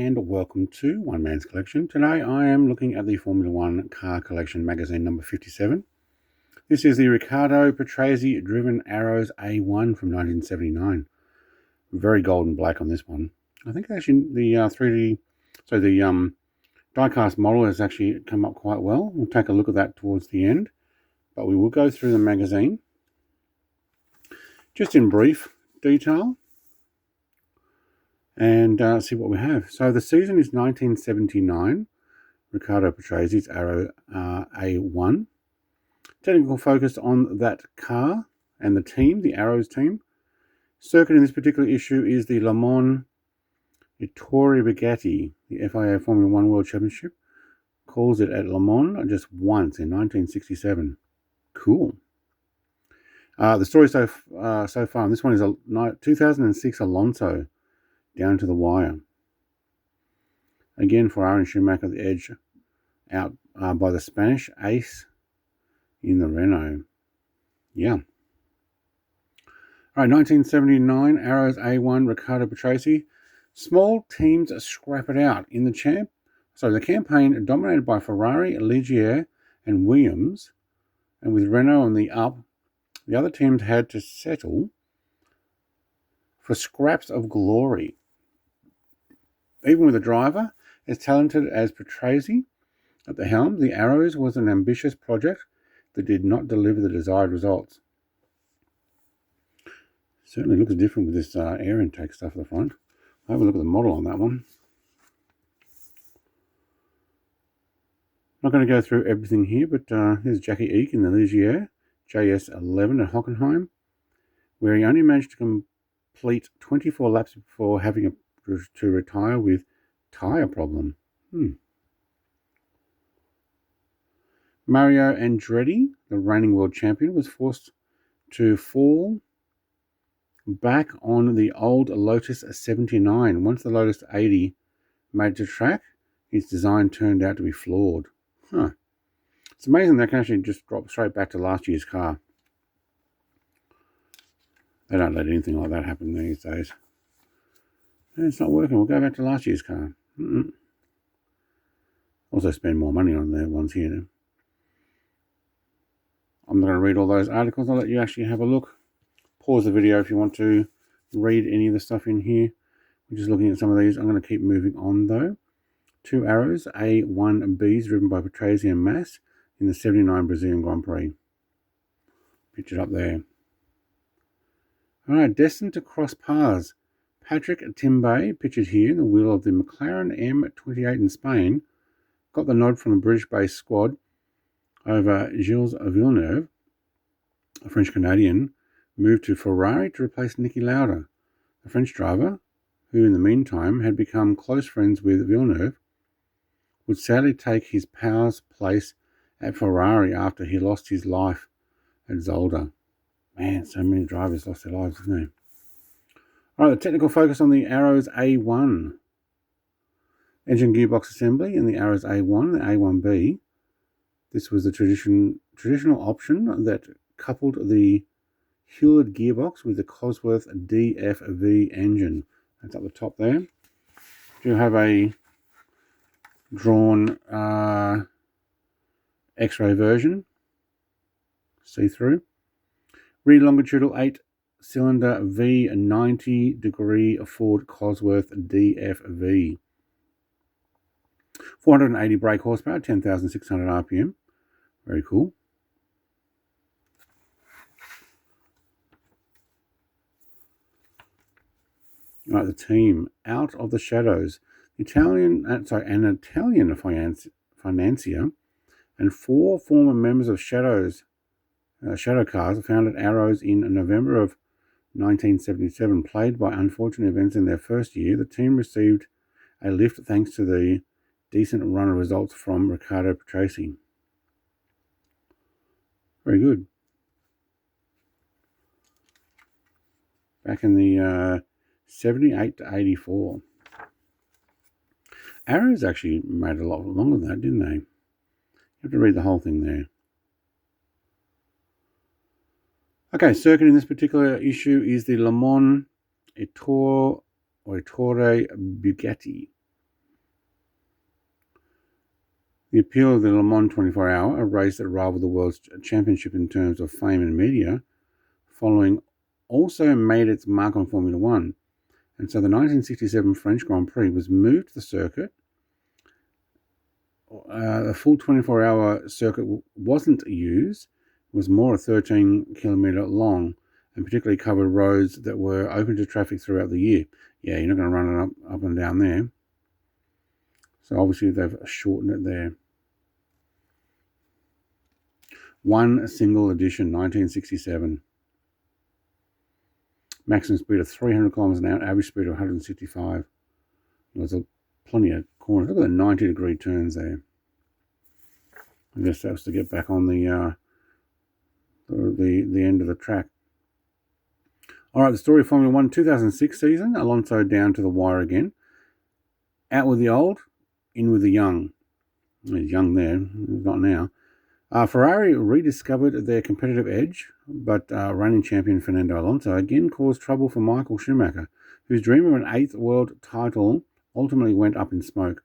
and welcome to One Man's Collection. Today I am looking at the Formula One Car Collection magazine number 57. This is the Riccardo Patrese Driven Arrows A1 from 1979. Very gold and black on this one. I think actually the diecast model has actually come up quite well. We'll take a look at that towards the end, but we will go through the magazine just in brief detail and see what we have. So the season is 1979, Riccardo Patrese's Arrow A1. Technical focus on that car and the team, the Arrows team. Circuit in this particular issue is the Le Mans Ettore Bugatti, the FIA Formula One World Championship. Calls it at Le Mans just once in 1967. Cool. The story so far, and this one is a 2006 Alonso, down to the wire. Again, Ferrari and Schumacher the edge out by the Spanish ace in the Renault. Yeah. All right, 1979, Arrows A1, Riccardo Patrese. Small teams scrap it out in the campaign dominated by Ferrari, Ligier, and Williams, and with Renault on the up, the other teams had to settle for scraps of glory. Even with a driver as talented as Patrese at the helm, the Arrows was an ambitious project that did not deliver the desired results. Certainly looks different with this air intake stuff at the front. I'll have a look at the model on that one. Not going to go through everything here, but here's Jackie Eek in the Ligier JS11 at Hockenheim, where he only managed to complete 24 laps before having to retire with tyre problem. Mario Andretti, the reigning world champion, was forced to fall back on the old Lotus 79. Once the Lotus 80 made it to track, its design turned out to be flawed. It's amazing they can actually just drop straight back to last year's car. They don't let anything like that happen these days. It's not working. We'll go back to last year's car. Also spend more money on their ones here. I'm not going to read all those articles. I'll let you actually have a look. Pause the video if you want to read any of the stuff in here. We're just looking at some of these. I'm going to keep moving on though. Two Arrows A1Bs driven by Patrese and Mas in the 79 Brazilian Grand Prix. Pictured up there. Alright, destined to cross paths. Patrick Timbe, pictured here in the wheel of the McLaren M28 in Spain, got the nod from the British-based squad over Gilles Villeneuve, a French-Canadian, moved to Ferrari to replace Niki Lauda. The French driver, who in the meantime had become close friends with Villeneuve, would sadly take his pal's place at Ferrari after he lost his life at Zolder. Man, so many drivers lost their lives, didn't they? All right, the technical focus on the Arrows A1. Engine gearbox assembly in the Arrows A1, the A1B. This was the traditional option that coupled the Hewlett gearbox with the Cosworth DFV engine. That's up the top there. You have a drawn X-ray version, see-through. Rear longitudinal 8-cylinder V90 degree Ford Cosworth DFV. 480 brake horsepower, 10,600 RPM. Very cool. Right, the team, Out of the Shadows. An Italian financier and four former members of Shadow Cars founded Arrows in November of 1977. Plagued by unfortunate events in their first year, the team received a lift thanks to the decent run of results from Riccardo Patrese. Very good. Back in the 78 to 84. Arrows actually made a lot longer than that, didn't they? You have to read the whole thing there. Okay, circuit in this particular issue is the Le Mans Ettore Bugatti. The appeal of the Le Mans 24 Hour, a race that rivaled the World Championship in terms of fame and media, following also made its mark on Formula One. And so the 1967 French Grand Prix was moved to the circuit. A full 24-hour circuit wasn't used. It was more a 13-kilometre long and particularly covered roads that were open to traffic throughout the year. Yeah, you're not going to run it up and down there. So obviously they've shortened it there. One single edition, 1967. Maximum speed of 300 kilometers an hour, average speed of 165. There's plenty of corners. Look at the 90-degree turns there. I guess that was to get back on the end of the track. All right, the story of Formula One 2006 season. Alonso down to the wire again. Out with the old, in with the young. He's young there, he's not now. Ferrari rediscovered their competitive edge, but reigning champion Fernando Alonso again caused trouble for Michael Schumacher, whose dream of an 8th world title ultimately went up in smoke.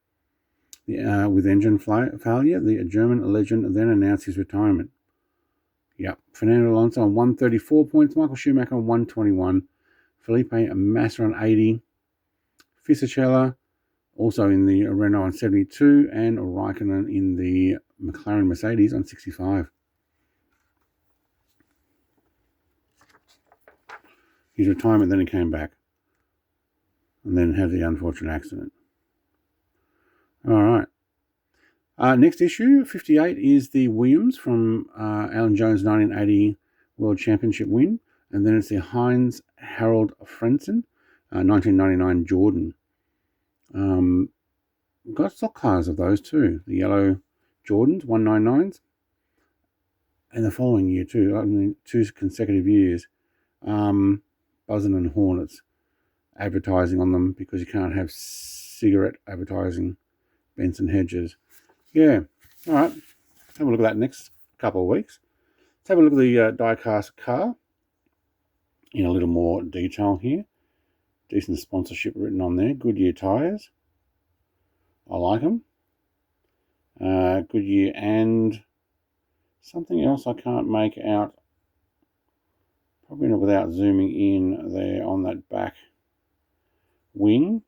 With engine failure, the German legend then announced his retirement. Yep, Fernando Alonso on 134 points, Michael Schumacher on 121, Felipe Massa on 80, Fisichella also in the Renault on 72, and Raikkonen in the McLaren Mercedes on 65. His retirement, then he came back and then had the unfortunate accident. All right. Next issue, 58, is the Williams from Alan Jones' 1980 World Championship win. And then it's the Heinz Harold Frentzen, 1999 Jordan. Got stock cars of those too. The yellow Jordans, 199s. And the following year too, I mean 2 consecutive years. Buzzing and Hornets advertising on them because you can't have cigarette advertising. Benson Hedges. Yeah. All right. Have a look at that next couple of weeks. Let's have a look at the Diecast car in a little more detail here. Decent sponsorship written on there. Goodyear tyres. I like them. Goodyear and something else I can't make out. Probably not without zooming in there on that back wing.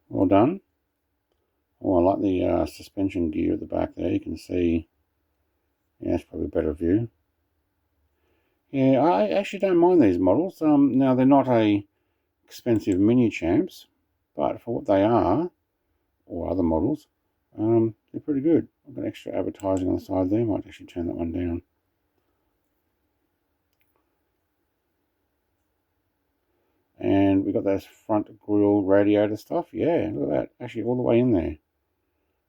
Well done. Oh, I like the suspension gear at the back there. You can see, yeah, that's probably a better view. Yeah, I actually don't mind these models. Now, they're not a expensive mini champs, but for what they are, or other models, they're pretty good. I've got extra advertising on the side there. Might actually turn that one down. And we got those front grille radiator stuff. Yeah, look at that. Actually, all the way in there.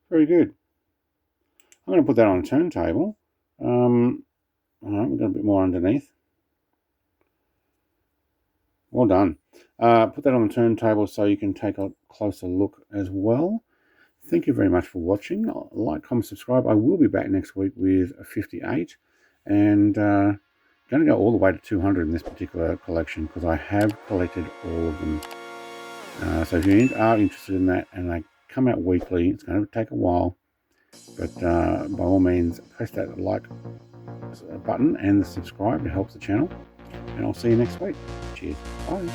Very good. I'm going to put that on a turntable. All right, we've got a bit more underneath. Well done. Put that on the turntable so you can take a closer look as well. Thank you very much for watching. Like, comment, subscribe. I will be back next week with a 58. And going to go all the way to 200 in this particular collection because I have collected all of them. So if you are interested in that, and they come out weekly, it's going to take a while. But by all means, press that like button and the subscribe. It helps the channel. And I'll see you next week. Cheers. Bye.